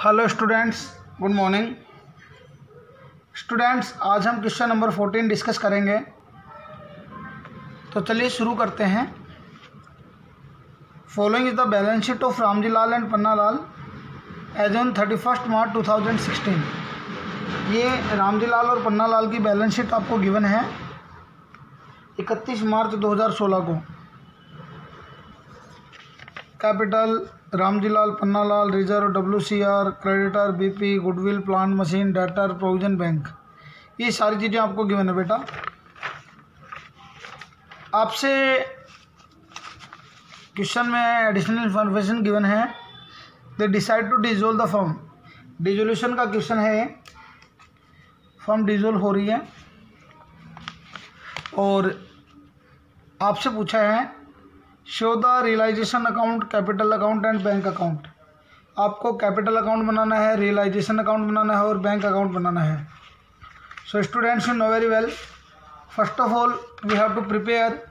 Hello students, good morning. Students, आज हम question number 14 discuss करेंगे। तो चलिए शुरू करते हैं। Following is the balance sheet of Ramjilal and Pannalal as on 31 March 2016। ये रामजीलाल और पन्नालाल की बैलेंस शीट आपको गिवन है 31 मार्च 2016 को। Capital Ramjilal Pannalal, reserve WCR, creditor BP, goodwill, plant machine, debtor, provision, bank, ये सारी चीज़ें आपको गिवन है बेटा। आपसे क्वेश्चन में एडिशनल इन्फॉर्मेशन गिवन है। They decide to dissolve the firm. Dissolution का क्वेश्चन है। फर्म डिजोल्व हो रही है और आपसे पूछा है show the realisation account, capital account and bank account. आपको कैपिटल अकाउंट बनाना है, रियलाइजेशन अकाउंट बनाना है और बैंक अकाउंट बनाना है। So students you know very well, first of all we have to prepare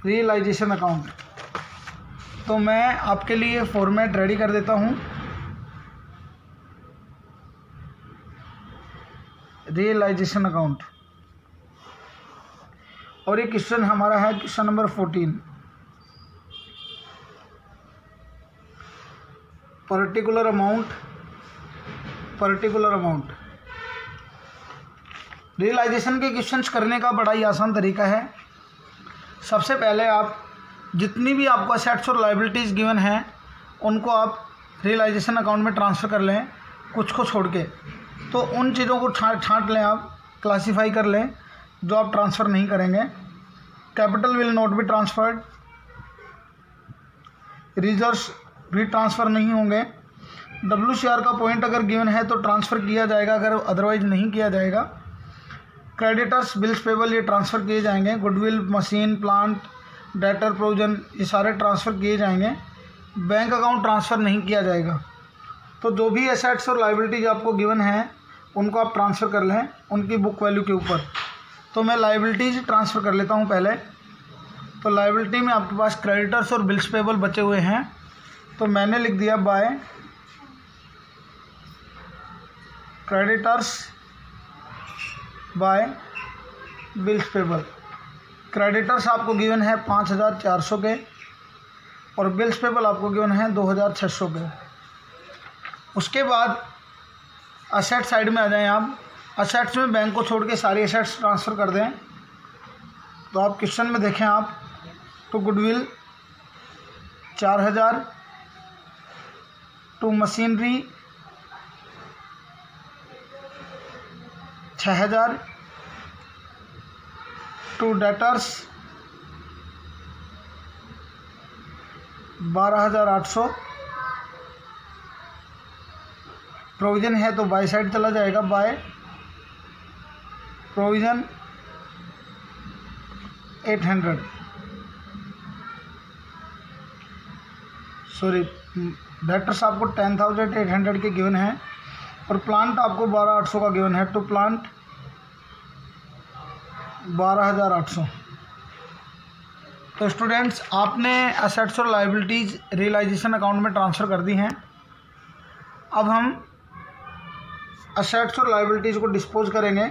realisation account. तो मैं आपके लिए फॉर्मेट रेडी कर देता हूँ। रियलाइजेशन अकाउंट, और ये क्वेश्चन हमारा है question number 14। Particular amount realisation के क्वेश्चंस करने का बड़ा ही आसान तरीका है। सबसे पहले आप जितनी भी आपको असेट्स और लायबिलिटीज़ गिवन हैं उनको आप रियलाइजेशन अकाउंट में ट्रांसफ़र कर लें, कुछ को छोड़ के। तो उन चीज़ों को छांट लें, आप क्लासीफाई कर लें जो आप ट्रांसफ़र नहीं करेंगे। Capital will not be transferred, reserves भी ट्रांसफ़र नहीं होंगे। WCR का पॉइंट अगर गिवन है तो ट्रांसफ़र किया जाएगा, अगर अदरवाइज नहीं किया जाएगा। क्रेडिटर्स, बिल्स पेबल, ये ट्रांसफ़र किए जाएंगे। Goodwill, machine, plant, debtor, provision, ये सारे ट्रांसफ़र किए जाएंगे। बैंक अकाउंट ट्रांसफ़र नहीं किया जाएगा। तो जो भी एसेट्स और लायबिलिटीज आपको गिवन है उनको आप ट्रांसफ़र कर लें उनकी बुक वैल्यू के ऊपर। तो मैं लायबिलिटीज ट्रांसफ़र कर लेता हूँ पहले। तो लायबिलिटी में आपके पास क्रेडिटर्स और बिल्स पेबल बचे हुए हैं, तो मैंने लिख दिया by creditors by bills payable. Creditors आपको गिवन है 5400 के और बिल्स पेबल आपको गिवन है 2600 के। उसके बाद असेट साइड में आ जाएं आप। असेट्स में बैंक को छोड़ के सारी असेट्स ट्रांसफ़र कर दें। तो आप क्वेश्चन में देखें आप, तो goodwill 4000, to machinery 6000, to debtors 12800। Provision है तो बाय साइड चला जाएगा, बाय प्रोविज़न 800, सॉरी डेटर्स आपको 10,800 के गिवन है और प्लांट आपको 12,800 का गिवन है। To plant 12,800। तो स्टूडेंट्स, आपने असेट्स और लायबिलिटीज़ रियलाइजेशन अकाउंट में ट्रांसफ़र कर दी हैं। अब हम असेट्स और लायबिलिटीज़ को डिस्पोज करेंगे,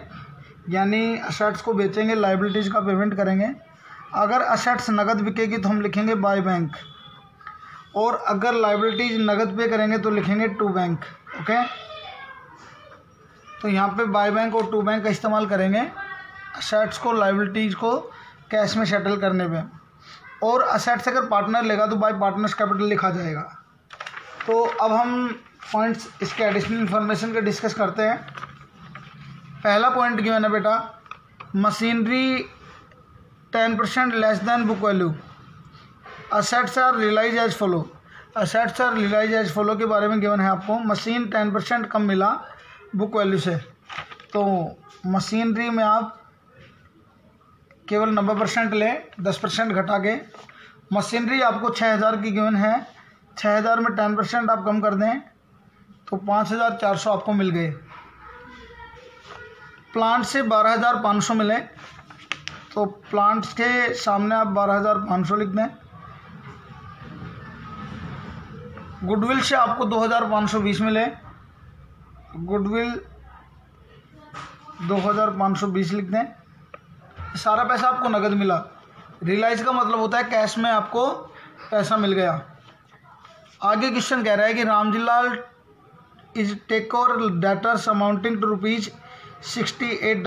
यानी असेट्स को बेचेंगे, लायबिलिटीज़ का पेमेंट करेंगे। अगर असेट्स नगद बिकेगी तो हम लिखेंगे बाय बैंक, और अगर लायबिलिटीज़ नगद पे करेंगे तो लिखेंगे टू बैंक। ओके, तो यहाँ पे बाय बैंक और टू बैंक का इस्तेमाल करेंगे असेट्स को, लायबिलिटीज़ को कैश में सेटल करने पे। और असेट्स अगर पार्टनर लेगा तो बाय पार्टनर्स कैपिटल लिखा जाएगा। तो अब हम पॉइंट्स इसके एडिशनल इन्फॉर्मेशन के डिस्कस करते हैं। पहला पॉइंट गिवन है बेटा, machinery 10% less than book value. Assets are realise as follow. Assets are realise as follow के बारे में गिवन है आपको। मशीन 10% कम मिला बुक वैल्यू से, तो मशीनरी में आप केवल 90% लें, 10% घटा के। मशीनरी आपको 6000 की गिवन है, 6000 में 10% आप कम कर दें तो 5400 आपको मिल गए। प्लांट से 12500 मिले, तो प्लांट्स के सामने आप 12500 लिख दें। गुडविल से आपको 2520 मिले, गुडविल 2520 लिख दें। सारा पैसा आपको नगद मिला। रियलाइज का मतलब होता है कैश में आपको पैसा मिल गया। आगे क्वेश्चन कह रहा है कि Ramjilal is take over debtors amounting to ₹6800 at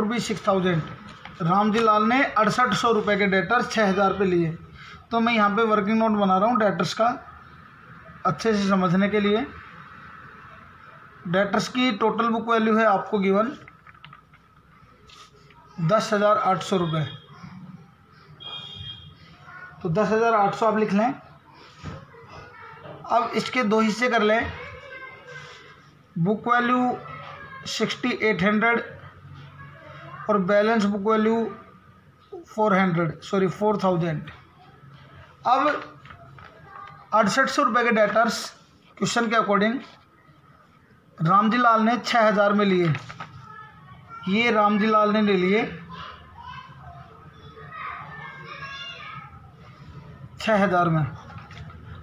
₹6000। Ramjilal ने 6800 रुपये के डेटर्स 6000 पे लिए। तो मैं यहाँ पे वर्किंग नोट बना रहा हूँ डेटर्स का अच्छे से समझने के लिए। डेटर्स की टोटल बुक वैल्यू है आपको गिवन 10,800 रुपये। तो 10,800 आप लिख लें। अब इसके दो हिस्से कर लें। बुक वैल्यू 6800 और बैलेंस बुक वैल्यू 4000। अब 6800 रुपये के डेटर्स क्वेश्चन के अकॉर्डिंग रामजीलाल ने 6000 में लिए। ये रामजीलाल ने ले लिए 6000 में।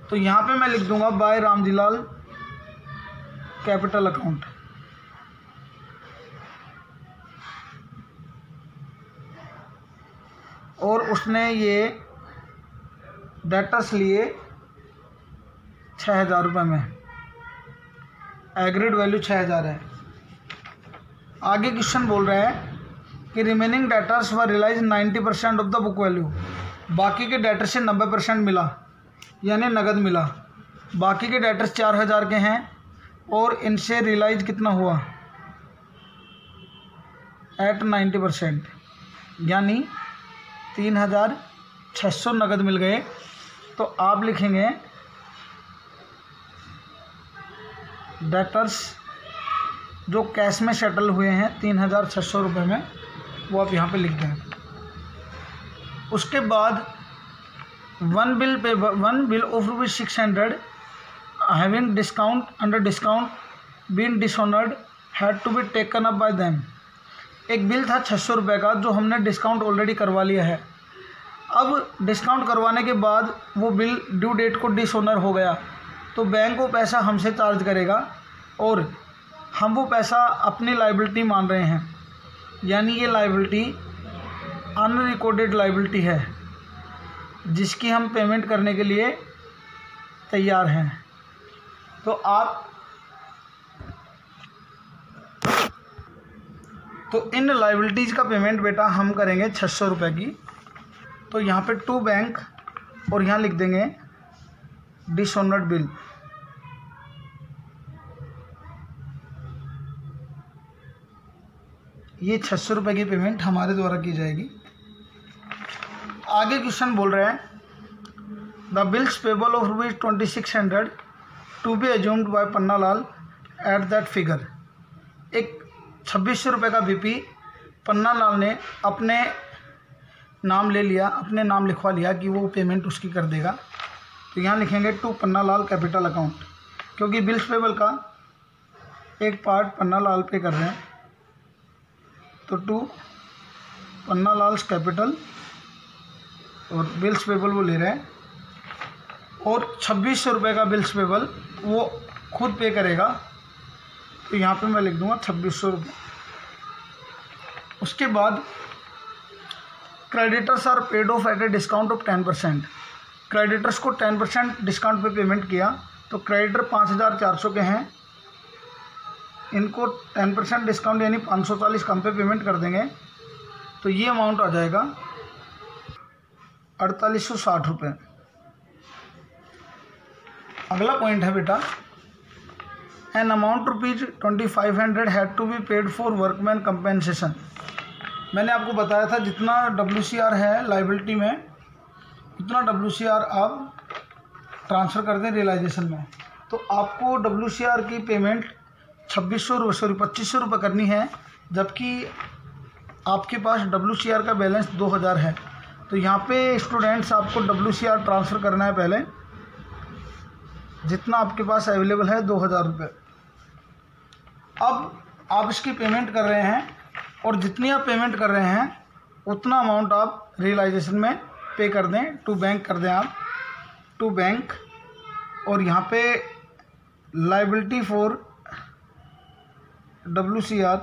तो यहाँ पे मैं लिख दूंगा बाय रामजीलाल कैपिटल अकाउंट। और उसने ये डेटर्स लिए 6000 रुपये में। एग्रीड वैल्यू 6000 है। आगे क्वेश्चन बोल रहा है कि remaining debtors were realise 90% of the book value. बाकी के डेटर से 90% मिला, यानी नगद मिला। बाकी के डेटर्स 4000 के हैं और इनसे रियलाइज कितना हुआ एट 90%, यानी 3600 नगद मिल गए। तो आप लिखेंगे डेटर्स जो कैश में सेटल हुए हैं 3600 रुपये में, वो आप यहाँ पे लिख दें। उसके बाद one bill of ₹600 having discount under discount been dishonoured had to be taken up by them. एक बिल था 600 रुपये का जो हमने डिस्काउंट ऑलरेडी करवा लिया है। अब डिस्काउंट करवाने के बाद वो बिल ड्यू डेट को डिसऑनर हो गया, तो बैंक वो पैसा हमसे चार्ज करेगा और हम वो पैसा अपनी लायबिलिटी मान रहे हैं, यानी ये लायबिलिटी अनरिकॉर्डेड लायबिलिटी है जिसकी हम पेमेंट करने के लिए तैयार हैं। तो इन लायबिलिटीज़ का पेमेंट बेटा हम करेंगे 600 रुपये की। तो यहाँ पे टू बैंक और यहाँ लिख देंगे डिसऑनर्ड बिल। ये 600 रुपये की पेमेंट हमारे द्वारा की जाएगी। आगे क्वेश्चन बोल रहे हैं the bills payable of ₹2600 to be assumed by Pannalal at that figure. एक 2600 रुपये का बीपी पन्नालाल ने अपने नाम ले लिया, अपने नाम लिखवा लिया कि वो पेमेंट उसकी कर देगा। तो यहाँ लिखेंगे टू पन्नालाल कैपिटल अकाउंट, क्योंकि बिल्स पेबल का एक पार्ट पन्नालाल पे कर रहे हैं। तो टू पन्नालाल कैपिटल और बिल्स पेबल वो ले रहे हैं, और 2600 रुपये का बिल्स पेबल वो खुद पे करेगा। तो यहाँ पे मैं लिख दूंगा 2600 रुपये। उसके बाद creditors are paid off at a discount of 10%। Creditors को 10% डिस्काउंट पे पेमेंट किया। तो क्रेडिटर 5400 के हैं, इनको 10% डिस्काउंट यानी 540 कम पे पेमेंट कर देंगे। तो ये अमाउंट आ जाएगा 4860 रुपये। अगला पॉइंट है बेटा an amount ₹2500 had to be paid for workman compensation. मैंने आपको बताया था जितना WCR है लाइबिलिटी में, उतना WCR आप ट्रांसफ़र कर दें रियलाइजेशन में। तो आपको WCR की पेमेंट 2500 रुपये करनी है, जबकि आपके पास WCR का बैलेंस 2000 है। तो यहाँ पे स्टूडेंट्स आपको WCR ट्रांसफ़र करना है पहले, जितना आपके पास अवेलेबल है 2000 रुपये। अब आप इसकी पेमेंट कर रहे हैं, और जितनी आप पेमेंट कर रहे हैं उतना अमाउंट आप रियलाइजेशन में पे कर दें, टू बैंक कर दें आप। टू बैंक और यहाँ पे लाइबिलिटी फॉर WCR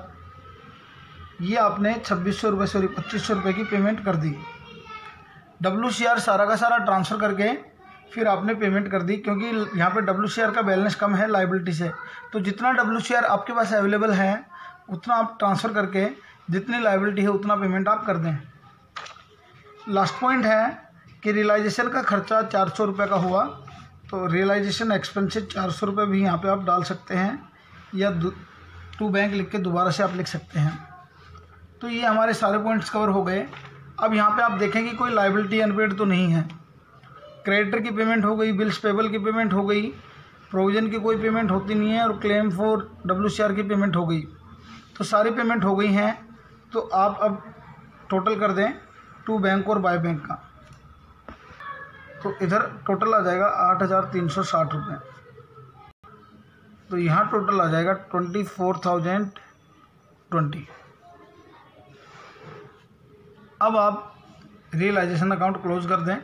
ये आपने 2600 रुपये 2500 रुपये की पेमेंट कर दी। WCR सारा का सारा ट्रांसफ़र करके फिर आपने पेमेंट कर दी, क्योंकि यहाँ पे WCR का बैलेंस कम है लाइबिलिटी से। तो जितना WCR आपके पास अवेलेबल है उतना आप ट्रांसफ़र करके जितनी लाइबिलिटी है उतना पेमेंट आप कर दें। लास्ट पॉइंट है कि रियलाइजेशन का खर्चा 400 रुपये का हुआ, तो रियलाइजेशन एक्सपेंसेस 400 रुपये भी यहाँ पे आप डाल सकते हैं, या टू बैंक लिख के दोबारा से आप लिख सकते हैं। तो ये हमारे सारे पॉइंट्स कवर हो गए। अब यहाँ पे आप देखें कि कोई लाइबिलिटी अनपेड तो नहीं है। क्रेडिटर की पेमेंट हो गई, बिल्स पेबल की पेमेंट हो गई, प्रोविज़न की कोई पेमेंट होती नहीं है, और क्लेम फॉर WCR की पेमेंट हो गई। तो सारी पेमेंट हो गई हैं। तो आप अब टोटल कर दें टू बैंक और बाय बैंक का, तो इधर टोटल आ जाएगा 8360 रुपये। तो यहाँ टोटल आ जाएगा 24,020। अब आप रियलाइजेशन अकाउंट क्लोज कर दें,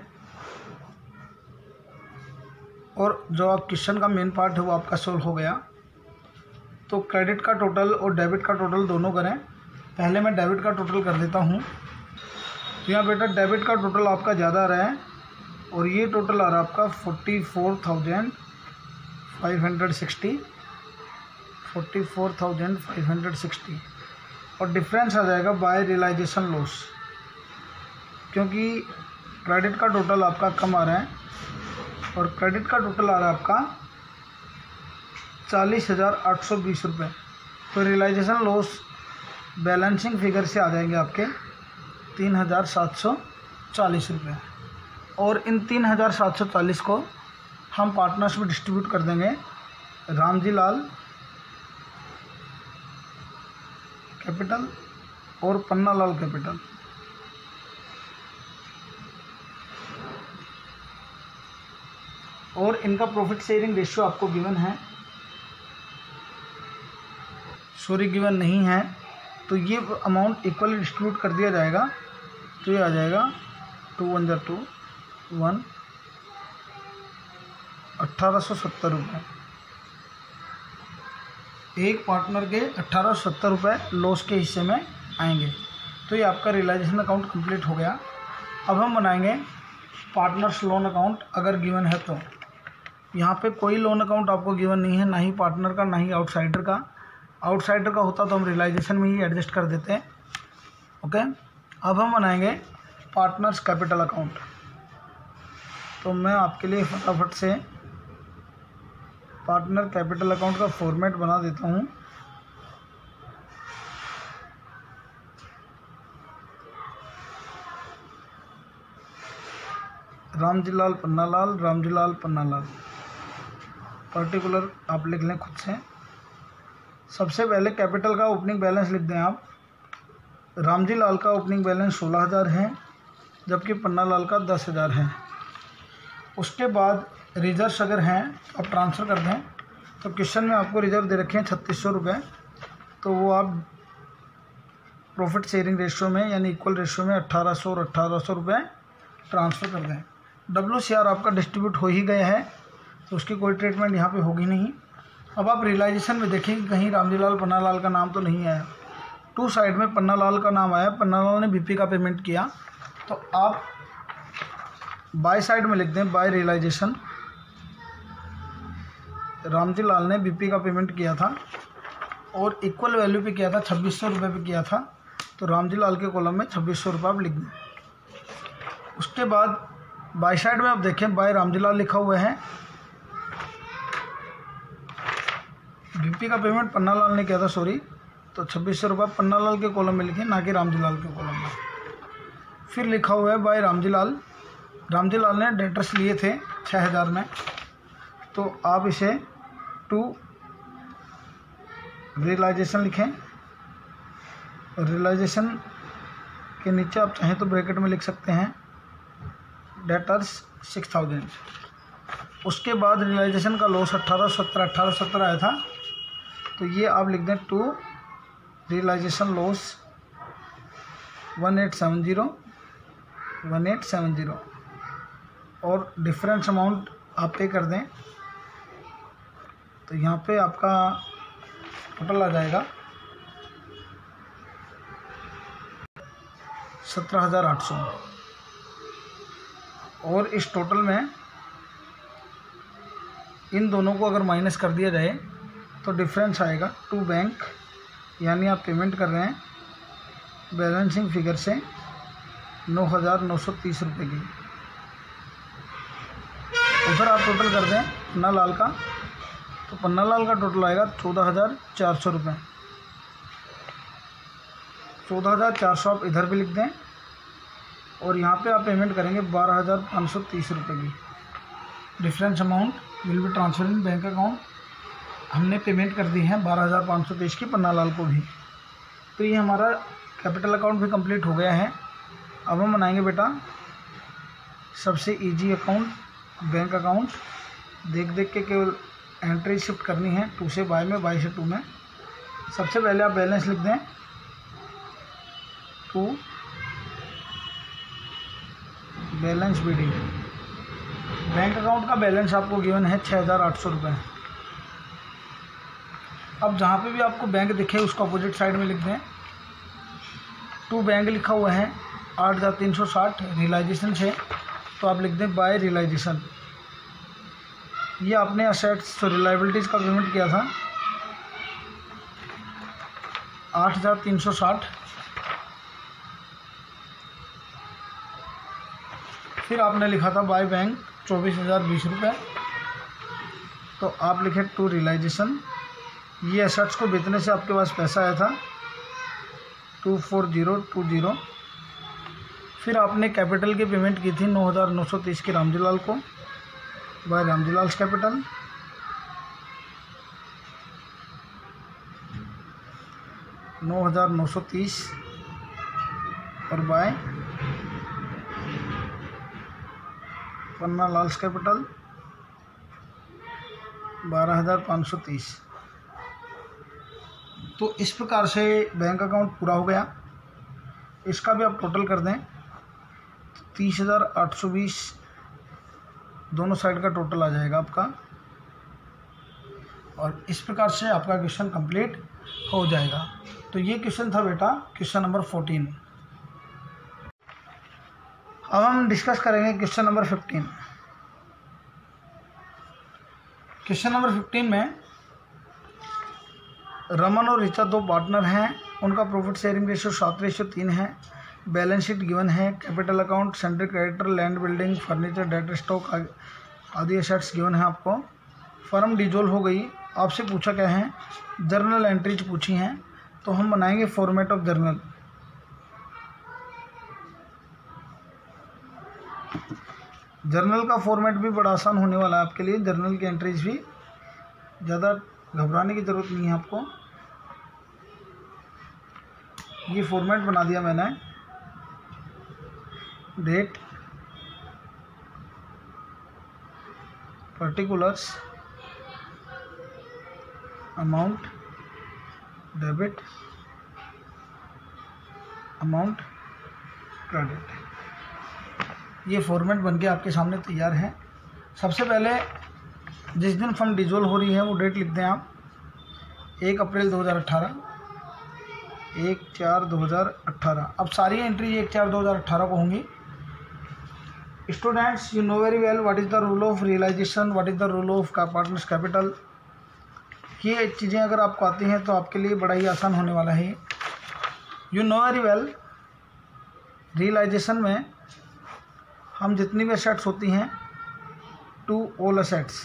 और जो आप क्वेश्चन का मेन पार्ट है वो आपका सोल्व हो गया। तो क्रेडिट का टोटल और डेबिट का टोटल दोनों करें। पहले मैं डेबिट का टोटल कर देता हूँ। तो यहाँ बेटा डेबिट का टोटल आपका ज़्यादा आ रहा है, और ये टोटल आ रहा है आपका 44,560 और डिफरेंस आ जाएगा बाय रियलाइजेशन लॉस, क्योंकि क्रेडिट का टोटल आपका कम आ रहा है और क्रेडिट का टोटल आ रहा है आपका 40,820 रुपये। तो रियलाइजेशन लॉस बैलेंसिंग फिगर से आ जाएंगे आपके 3,740 रुपये, और इन 3,740 को हम पार्टनर्स में डिस्ट्रीब्यूट कर देंगे। रामजी लाल कैपिटल और पन्ना लाल कैपिटल। और इनका प्रॉफिट शेयरिंग रेशियो आपको गिवन है, सॉरी गिवन नहीं है। तो ये अमाउंट इक्वली डिस्ट्रीब्यूट कर दिया जाएगा। तो ये आ जाएगा 2 1 2 1 1870 रुपये। एक पार्टनर के 1870 रुपये लॉस के हिस्से में आएंगे। तो ये आपका रियलाइजेशन अकाउंट कंप्लीट हो गया। अब हम बनाएंगे पार्टनर्स लोन अकाउंट, अगर गिवन है तो। यहाँ पे कोई लोन अकाउंट आपको गिवन नहीं है, ना ही पार्टनर का ना ही आउटसाइडर का। आउटसाइडर का होता तो हम रियलाइजेशन में ही एडजस्ट कर देते हैं। ओके, अब हम बनाएंगे पार्टनर्स कैपिटल अकाउंट। तो मैं आपके लिए फटाफट से पार्टनर कैपिटल अकाउंट का फॉर्मेट बना देता हूँ। रामजी लाल पन्ना लाल, रामजी लाल पन्ना लाल, पर्टिकुलर आप लिख लें खुद से। सबसे पहले कैपिटल का ओपनिंग बैलेंस लिख दें आप। रामजी लाल का ओपनिंग बैलेंस 16,000 है, जबकि पन्ना लाल का 10,000 है। उसके बाद रिजर्व्स अगर हैं तो आप ट्रांसफ़र कर दें। तो क्वेश्चन में आपको रिजर्व दे रखे हैं 3600 रुपये, तो वो आप प्रॉफिट शेयरिंग रेशियो में यानी इक्वल रेशियो में 1800 और 1800 रुपये ट्रांसफ़र कर दें। WCR आपका डिस्ट्रीब्यूट हो ही गया है, तो उसकी कोई ट्रीटमेंट यहाँ पे होगी नहीं। अब आप रियलाइजेशन में देखें कि कहीं रामजी लाल पन्ना लाल का नाम तो नहीं आया। टू साइड में पन्ना लाल का नाम आया, पन्ना लाल ने BP का पेमेंट किया। तो आप बाय साइड में लिख दें बाय रियलाइजेशन। रामजी लाल ने BP का पेमेंट किया था और इक्वल वैल्यू पे किया था, 2600 रुपये पे किया था। तो रामजी लाल के कॉलम में 2600 रुपये आप लिख दें। उसके बाद बाय साइड में आप देखें बाय रामजी लाल लिखा हुआ है। BP का पेमेंट पन्ना लाल ने किया था, सॉरी। तो 2600 रुपये पन्ना लाल के कॉलम में लिखें, ना कि रामजी लाल के कॉलम में। फिर लिखा हुआ है बाय रामजी लाल। रामजी लाल ने डेटर्स लिए थे 6000 में, तो आप इसे टू रियलाइजेशन लिखें। रियलाइजेशन के नीचे आप चाहें तो ब्रैकेट में लिख सकते हैं डेटर्स 6000। उसके बाद रियलाइजेशन का लॉस 1870 आया था, तो ये आप लिख दें टू रियलाइजेशन लॉस 1870 और डिफरेंस अमाउंट आप पे कर दें तो यहाँ पे आपका टोटल आ जाएगा 17,800। और इस टोटल में इन दोनों को अगर माइनस कर दिया जाए तो डिफरेंस आएगा टू बैंक, यानी आप पेमेंट कर रहे हैं बैलेंसिंग फिगर से 9,930 रुपये की। उधर आप टोटल कर दें पन्ना लाल का, तो पन्ना लाल का टोटल आएगा 14,400 रुपये। 14,400 आप इधर भी लिख दें और यहाँ पे आप पेमेंट करेंगे 12,530 रुपये की। Difference amount will be transfer in bank account. हमने पेमेंट कर दी है 12,530 की पन्ना लाल को भी। तो ये हमारा कैपिटल अकाउंट भी कंप्लीट हो गया है। अब हम बनाएंगे बेटा सबसे इजी अकाउंट, बैंक अकाउंट। देख देख के केवल एंट्री शिफ्ट करनी है 2 से बाय में, बाय से 2 में। सबसे पहले आप बैलेंस लिख दें 2 बैलेंस बीडी। बैंक अकाउंट का बैलेंस आपको गिवन है 6,800 रुपये। अब जहाँ पे भी आपको बैंक दिखे उसका अपोजिट साइड में लिख दें 2 बैंक लिखा हुआ है 8,360 रियलाइजेशन से, तो आप लिख दें बाय रियलाइजेशन। ये आपने असेट्स रिलायबिलिटीज़ का पेमेंट किया था 8,360। फिर आपने लिखा था बाय बैंक 24,020 रुपये, तो आप लिखे टू रियलाइजेशन। ये एसेट्स को बेचने से आपके पास पैसा आया था 24020। फिर आपने कैपिटल की पेमेंट की थी 9,930 की रामजीलाल को बाय रामजीलाल कैपिटल। $9,930 और बाय पन्ना लाल कैपिटल 12,530। तो इस प्रकार से बैंक अकाउंट पूरा हो गया। इसका भी आप टोटल कर दें 30,820 दोनों साइड का टोटल आ जाएगा आपका। और इस प्रकार से आपका क्वेश्चन कंप्लीट हो जाएगा। तो ये क्वेश्चन था बेटा क्वेश्चन नंबर 14। अब हम डिस्कस करेंगे क्वेश्चन नंबर 15। क्वेश्चन नंबर 15 में रमन और ऋचा 2 पार्टनर हैं, उनका प्रॉफिट शेयरिंग रेशियो 7:3 है। बैलेंस शीट गिवन है, capital account, central creditor, land building, furniture, debt stock आदि एसेट्स गिवन है आपको। फर्म डिजोल्व हो गई, आपसे पूछा क्या है, जर्नल एंट्रीज पूछी हैं। तो हम बनाएंगे फॉर्मेट ऑफ जर्नल। जर्नल का फॉर्मेट भी बड़ा आसान होने वाला है आपके लिए। जर्नल की एंट्रीज भी ज़्यादा घबराने की ज़रूरत नहीं है आपको। ये फॉर्मेट बना दिया मैंने। Date, particulars, amount, debit, amount, credit. ये फॉर्मेट बनके आपके सामने तैयार है। सबसे पहले जिस दिन फर्म डिजोल्व हो रही है वो डेट लिख दें आप 1 अप्रैल 2018, 1/4/2018। अब सारी एंट्री 1/4/2018 को होंगी। Students, you know very well what is the rule of realisation, what is the rule of partners capital. ये चीज़ें अगर आपको आती हैं तो आपके लिए बड़ा ही आसान होने वाला है। You know very well realisation में हम जितनी भी एसेट्स होती हैं टू ऑल एसेट्स,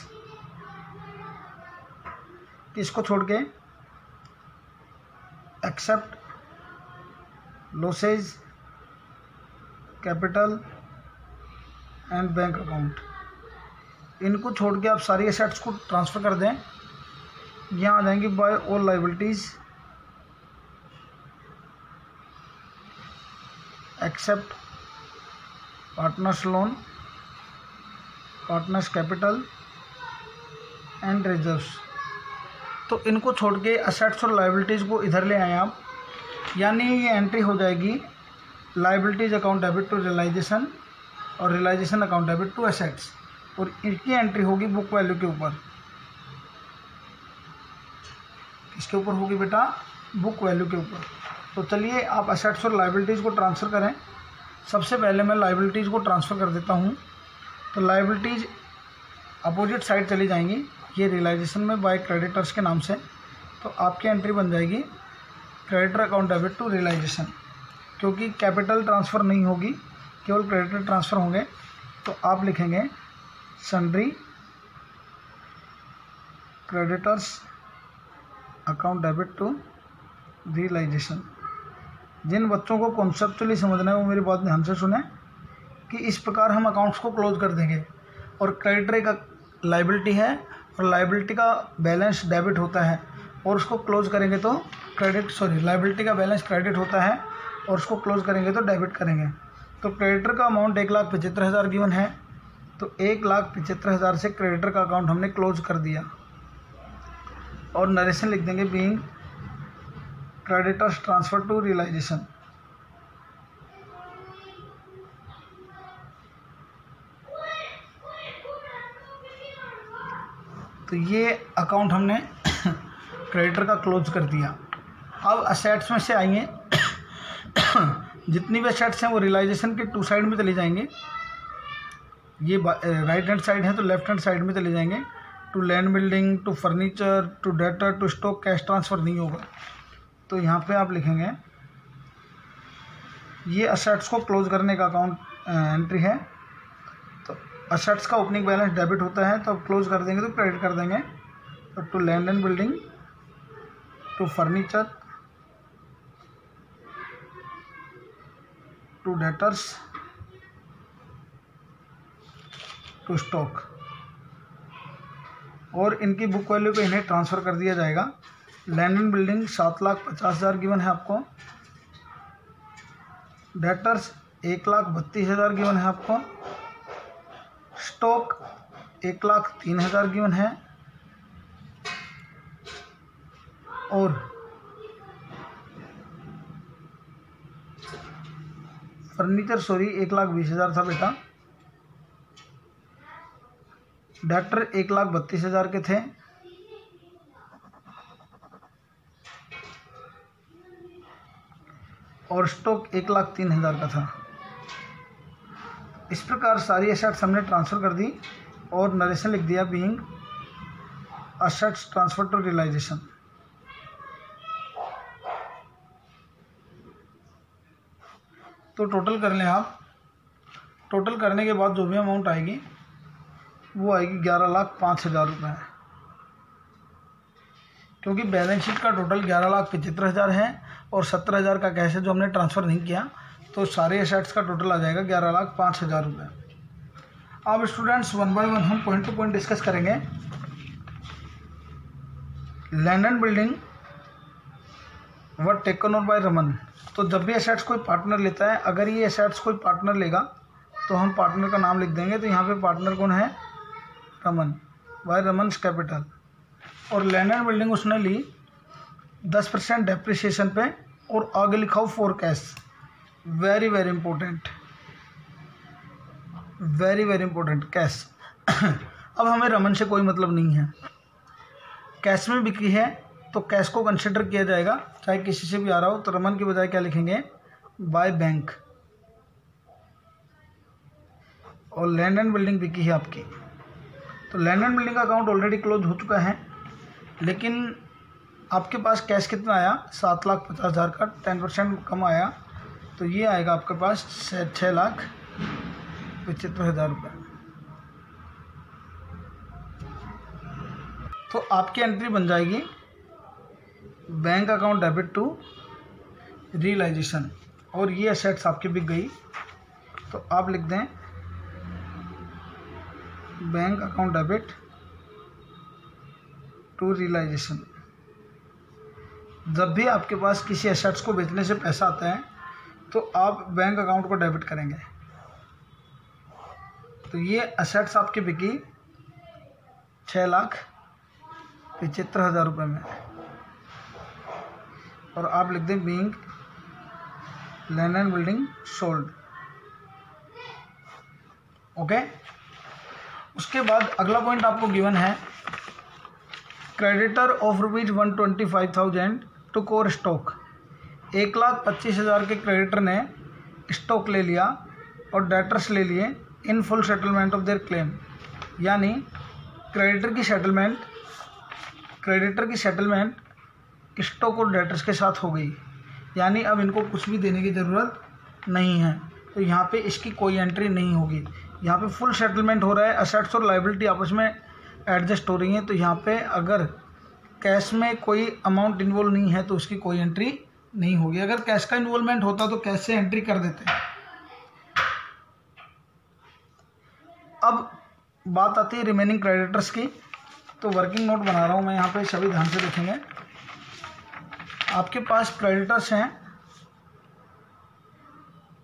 इसको छोड़ के except losses, capital and bank account, इनको छोड़ के आप सारी एसेट्स को ट्रांसफ़र कर दें। यहाँ आ जाएंगी by all liabilities except partners loan, partners capital and reserves. तो इनको छोड़ के असेट्स और लाइबिलिटीज़ को इधर ले आए आप, यानी ये एंट्री हो जाएगी liabilities account debit to realisation और realisation account debit to assets, और इनकी एंट्री होगी बुक वैल्यू के ऊपर। किसके ऊपर होगी बेटा, बुक वैल्यू के ऊपर। तो चलिए आप असेट्स और लायबिलिटीज़ को ट्रांसफ़र करें। सबसे पहले मैं लायबिलिटीज़ को ट्रांसफ़र कर देता हूँ। तो लायबिलिटीज़ अपोजिट साइड चली जाएंगी, ये रियलाइजेशन में बाय क्रेडिटर्स के नाम से। तो आपकी एंट्री बन जाएगी creditor account debit to realisation, क्योंकि कैपिटल ट्रांसफ़र नहीं होगी, केवल क्रेडिटर ट्रांसफ़र होंगे। तो आप लिखेंगे sundry creditors account debit to realisation. जिन बच्चों को कॉन्सेप्चुअली समझना है वो मेरी बात ध्यान से सुने कि इस प्रकार हम अकाउंट्स को क्लोज कर देंगे। और क्रेडिटर एक लायबिलिटी है और लायबिलिटी का बैलेंस डेबिट होता है, और उसको क्लोज करेंगे तो लायबिलिटी का बैलेंस क्रेडिट होता है और उसको क्लोज करेंगे तो डेबिट करेंगे। तो क्रेडिटर का अमाउंट 1,75,000 गिवन है, तो 1,75,000 से क्रेडिटर का अकाउंट हमने क्लोज कर दिया। और नरेशन लिख देंगे being creditors transfer to realisation. तो ये अकाउंट हमने क्रेडिटर का क्लोज कर दिया। अब असेट्स में से आइए, जितनी भी असेट्स हैं वो रियलाइजेशन के टू साइड में चले जाएंगे। ये राइट हैंड साइड है तो लेफ्ट हैंड साइड में चले जाएंगे। To land building, to furniture, to debtor, to stock, cash transfer नहीं होगा। तो यहाँ पे आप लिखेंगे ये असेट्स को क्लोज करने का अकाउंट एंट्री है। तो असेट्स का ओपनिंग बैलेंस डेबिट होता है, तो अब क्लोज कर देंगे तो क्रेडिट कर देंगे। तो to land and building, to furniture, to debtors, to stock, और इनकी बुक वैल्यू पे इन्हें ट्रांसफ़र कर दिया जाएगा। लैंड एंड बिल्डिंग 7,50,000 गिवन है आपको। डेटर्स 1,32,000 गिवन है आपको। स्टॉक 1,03,000 गिवन है। और फर्नीचर 1,20,000 था बेटा। डेटर 1,32,000 के थे। और स्टॉक 1,03,000 का था। इस प्रकार सारी एसेट्स हमने ट्रांसफ़र कर दी और नरेशन लिख दिया being assets transfer to realisation. तो टोटल कर लें आप। टोटल करने के बाद जो भी अमाउंट आएगी वो आएगी 11,05,000 रुपये, क्योंकि बैलेंस शीट का टोटल 11,75,000 है और 17,000 का कैश है जो हमने ट्रांसफ़र नहीं किया। तो सारे एसेट्स का टोटल आ जाएगा 11,05,000 रुपये। अब स्टूडेंट्स वन बाय वन हम पॉइंट टू पॉइंट डिस्कस करेंगे। Land and building were taken over by Raman. तो जब भी एसेट्स कोई पार्टनर लेता है, अगर ये एसेट्स कोई पार्टनर लेगा तो हम पार्टनर का नाम लिख देंगे। तो यहाँ पे पार्टनर कौन है, रमन, बाय रमन्स कैपिटल। और लैंड एंड बिल्डिंग उसने ली 10% डेप्रिसिएशन पे और आगे लिखा हो for cash. Very very important, very very important, cash. अब हमें रमन से कोई मतलब नहीं है, कैश में बिक्री है तो कैश को कंसिडर किया जाएगा, चाहे किसी से भी आ रहा हो। तो रमन की बजाय क्या लिखेंगे, बाय बैंक। और लैंड एंड बिल्डिंग बिकी है आपकी, तो लैंड एंड बिल्डिंग का अकाउंट ऑलरेडी क्लोज हो चुका है। लेकिन आपके पास कैश कितना आया, 7,50,000 का 10% कम आया, तो ये आएगा आपके पास 6,75,000 रुपये। तो आपकी एंट्री बन जाएगी bank account debit to realisation. और ये एसेट्स आपकी बिक गई, तो आप लिख दें bank account debit to realisation. जब भी आपके पास किसी एसेट्स को बेचने से पैसा आता है तो आप बैंक अकाउंट को डेबिट करेंगे। तो ये एसेट्स आपकी बिकी 6,75,000 रुपये में, और आप लिख दें being land and building sold. Okay. उसके बाद अगला पॉइंट आपको गिवन है creditor of ₹125,000 to core stock. 1,25,000 के क्रेडिटर ने स्टॉक ले लिया और डेटर्स ले लिए in full settlement of their claim. यानी क्रेडिटर की सेटलमेंट स्टॉक और डेटर्स के साथ हो गई, यानी अब इनको कुछ भी देने की ज़रूरत नहीं है। तो यहाँ पे इसकी कोई एंट्री नहीं होगी। यहाँ पे फुल सेटलमेंट हो रहा है, असेट्स और लायबिलिटी आपस में एडजस्ट हो रही हैं। तो यहाँ पे अगर कैश में कोई अमाउंट इन्वॉल्व नहीं है तो उसकी कोई एंट्री नहीं होगी। अगर कैश का इन्वॉल्वमेंट होता तो कैश से एंट्री कर देते हैं। अब बात आती है रिमेनिंग क्रेडिटर्स की। तो वर्किंग नोट बना रहा हूँ मैं यहाँ पे, सभी ध्यान से देखेंगे। आपके पास क्रेडिटर्स हैं,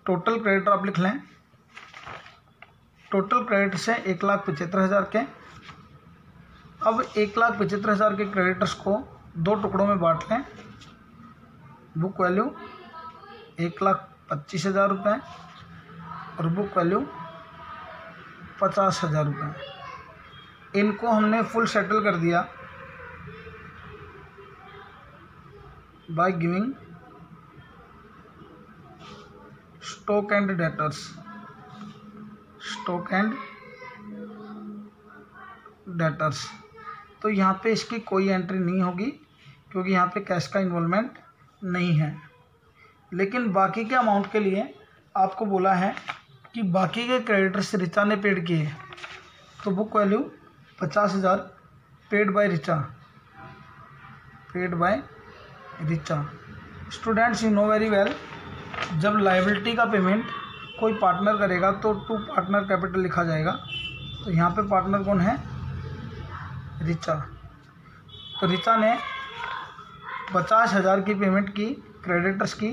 टोटल क्रेडिटर आप लिख लें। टोटल क्रेडिटर्स हैं 1,75,000 के। अब 1,75,000 के क्रेडिटर्स को 2 टुकड़ों में बांट लें। बुक वैल्यू 1,25,000 रुपये और बुक वैल्यू 50,000 रुपये। इनको हमने फुल सेटल कर दिया by giving stock and debtors. तो यहाँ पे इसकी कोई एंट्री नहीं होगी क्योंकि यहाँ पे कैश का इन्वॉल्वमेंट नहीं है। लेकिन बाकी के अमाउंट के लिए आपको बोला है कि बाकी के क्रेडिटर्स रिचा ने पेड किए, तो book value 50,000 paid by Richa. Students you know very well, जब लायबिलिटी का पेमेंट कोई पार्टनर करेगा तो टू पार्टनर कैपिटल लिखा जाएगा। तो यहाँ पे पार्टनर कौन है? रिचा। तो रिचा ने 50,000 की पेमेंट की क्रेडिटर्स की,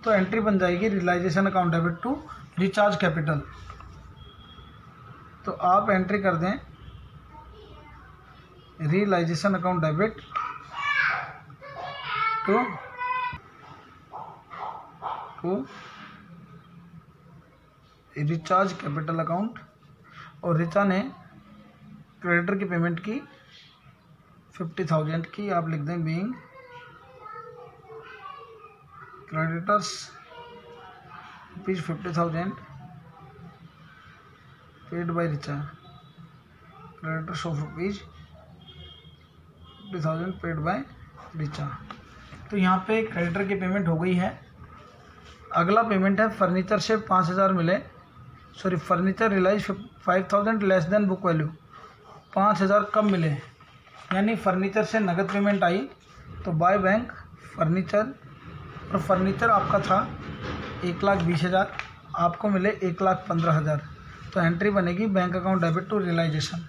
तो एंट्री बन जाएगी realisation account debit to Richa's capital. तो आप एंट्री कर दें realisation account debit to Richa's capital account. और रिचा ने क्रेडिटर की पेमेंट की 50,000 की, आप लिख दें being creditors ₹50,000 paid by Richa. Creditors of ₹50,000 paid by Richa. तो यहाँ पे क्रेडिटर की पेमेंट हो गई है। अगला पेमेंट है फर्नीचर से 5,000 मिले, sorry furniture realise 5,000 less than book value, 5,000 कम मिले। यानी फर्नीचर से नगद पेमेंट आई तो बाय बैंक फर्नीचर, और फर्नीचर आपका था 1,20,000, आपको मिले 1,15,000। तो एंट्री बनेगी bank account debit to realisation.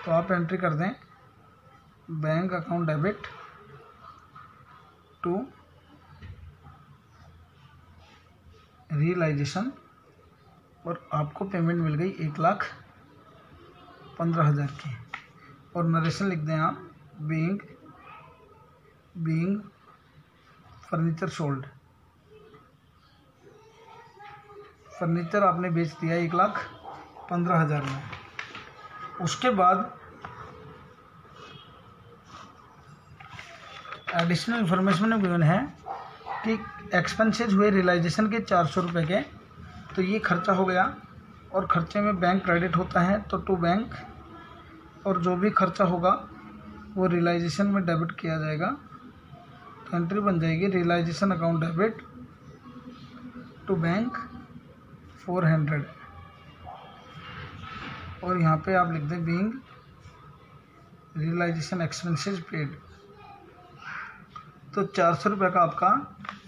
तो आप एंट्री कर दें bank account debit to realisation, और आपको पेमेंट मिल गई 1,15,000 की। और नरेशन लिख दें आप बीइंग फर्नीचर सोल्ड। फर्नीचर आपने बेच दिया 1,15,000 में। उसके बाद एडिशनल इंफॉर्मेशन में गिवन है कि एक्सपेंसेस हुए रियलाइजेशन के 400 रुपये के। तो ये खर्चा हो गया, और खर्चे में बैंक क्रेडिट होता है तो टू बैंक, और जो भी खर्चा होगा वो रियलाइजेशन में डेबिट किया जाएगा। तो एंट्री बन जाएगी realisation account debit to bank 400। और यहाँ पे आप लिख दें बीइंग रियलाइजेशन एक्सपेंसेस पेड। तो 400 रुपये का आपका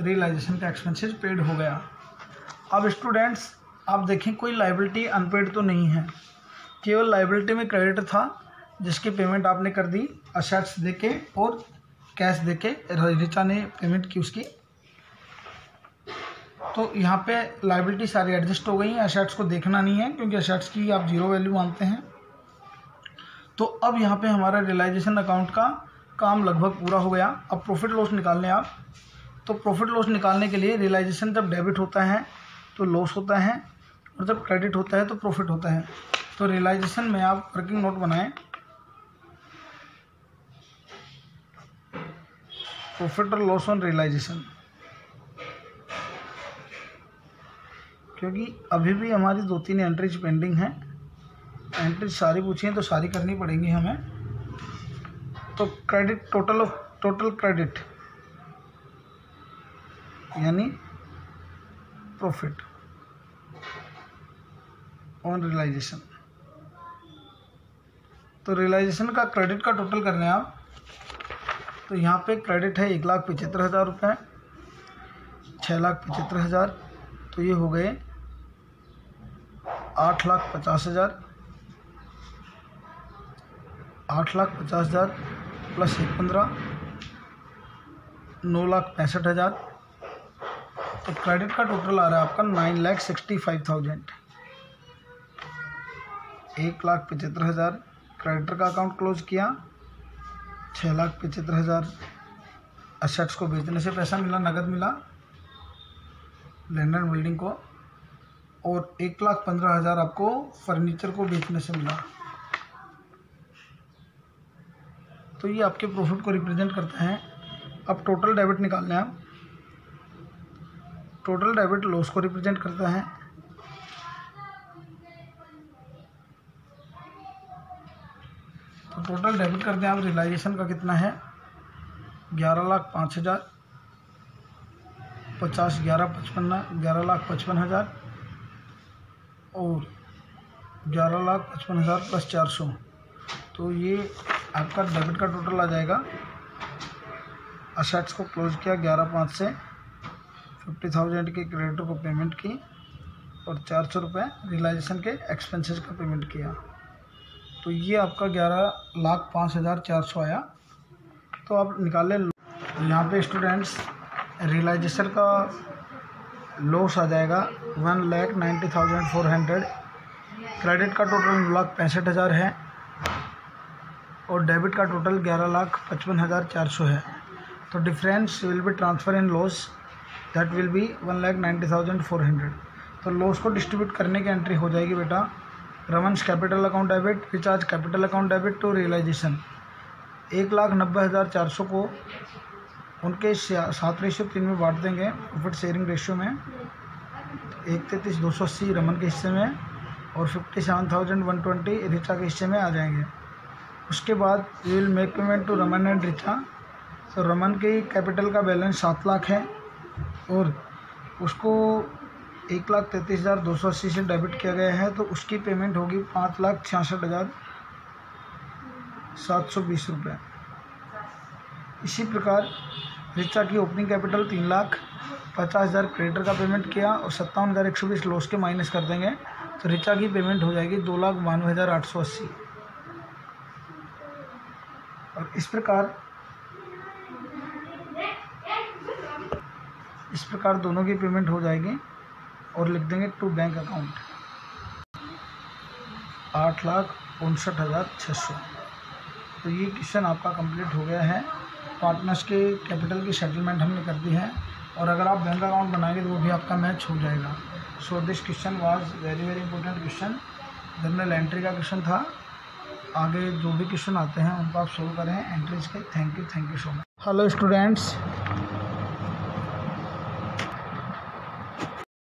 रियलाइजेशन का एक्सपेंसेस पेड हो गया। अब स्टूडेंट्स आप देखें कोई लायबिलिटी अनपेड तो नहीं है, केवल लायबिलिटी में क्रेडिट था जिसकी पेमेंट आपने कर दी असेट्स देके और कैश देके, रिचा ने पेमेंट की उसकी। तो यहाँ पे लायबिलिटी सारी एडजस्ट हो गई हैं, असेट्स को देखना नहीं है क्योंकि असेट्स की आप 0 वैल्यू मानते हैं। तो अब यहाँ पे हमारा रियलाइजेशन अकाउंट का काम लगभग पूरा हो गया। अब प्रॉफिट लॉस निकालने आप, तो प्रॉफिट लॉस निकालने के लिए रियलाइजेशन जब डेबिट होता है तो लॉस होता है, और जब क्रेडिट होता है तो प्रॉफिट होता है। तो रियलाइजेशन में आप वर्किंग नोट बनाएं। प्रॉफिट और लॉस ऑन रियलाइजेशन, क्योंकि अभी भी हमारी 2-3 एंट्रीज पेंडिंग हैं। एंट्रीज सारी पूछी हैं तो सारी करनी पड़ेंगी हमें। तो क्रेडिट, टोटल क्रेडिट यानी प्रॉफिट ऑन रियलाइजेशन। तो रियलाइजेशन का क्रेडिट का टोटल करने हैं आप, तो यहाँ पे क्रेडिट है 1,75,000 रुपये, 6,75,000, तो ये हो गए 8,50,000, 8,50,000 प्लस 15, 9,65,000। तो क्रेडिट का टोटल आ रहा है आपका 9,65,000। 1,75,000 क्रेडिटर का अकाउंट क्लोज किया, 6,75,000 असेट्स को बेचने से पैसा मिला, नगद मिला लैंड एंड बिल्डिंग को, और 1,15,000 आपको फर्नीचर को बेचने से मिला। तो ये आपके प्रॉफिट को रिप्रेजेंट करते हैं। अब टोटल डेबिट निकालने हैं आप। टोटल डेबिट लॉस को रिप्रेजेंट करता है। तो टोटल डेबिट करते हैं आप, रियलाइजेशन का कितना है 11,05,000, 50, 11,55,000 और 11,55,000 प्लस 400। तो ये आपका डेबिट का टोटल आ जाएगा। असेट्स को क्लोज किया 11/5 से, 50,000 के क्रेडिटर को पेमेंट की और 400 रुपये रियलाइजेशन के एक्सपेंसेस का पेमेंट किया। तो ये आपका 11,05,400 आया। तो आप निकाल लें। यहाँ पे स्टूडेंट्स रियलाइजेशन का लॉस आ जाएगा 1,90,400। क्रेडिट का टोटल 9,65,000 है और डेबिट का टोटल 11,55,400 है। तो difference will be transfer in loss, that will be 1,90,400। तो लॉस को डिस्ट्रीब्यूट करने की एंट्री हो जाएगी बेटा, Raman's capital account debit, recharge capital account debit to realisation. 1,90,400 को उनके 7:3 में बांट देंगे प्रॉफिट शेयरिंग रेशियो में। 1,33,280 रमन के हिस्से में और 57,120 रिचा के हिस्से में आ जाएंगे। उसके बाद we will make payment to Raman and Richa. तो रमन के कैपिटल का बैलेंस 7 लाख है और उसको 1,33,280 से डेबिट किया गया है, तो उसकी पेमेंट होगी 5,66,720 रुपये। इसी प्रकार रिचा की ओपनिंग कैपिटल 3,50,000 क्रेडिटर का पेमेंट किया और 57,120 लॉस के माइनस कर देंगे, तो रिचा की पेमेंट हो जाएगी 2,92,880। और इस प्रकार दोनों की पेमेंट हो जाएगी और लिख देंगे टू बैंक अकाउंट 8,59,600। तो ये क्वेश्चन आपका कंप्लीट हो गया है। पार्टनर्स के कैपिटल की सेटलमेंट हमने कर दी है और अगर आप बैंक अकाउंट बनाएंगे तो वो भी आपका मैच हो जाएगा। So this question was very important question, general entry का क्वेश्चन था। आगे जो भी क्वेश्चन आते हैं उनको आप सोल्व करें एंट्रीज के। Thank you so much. Hello students,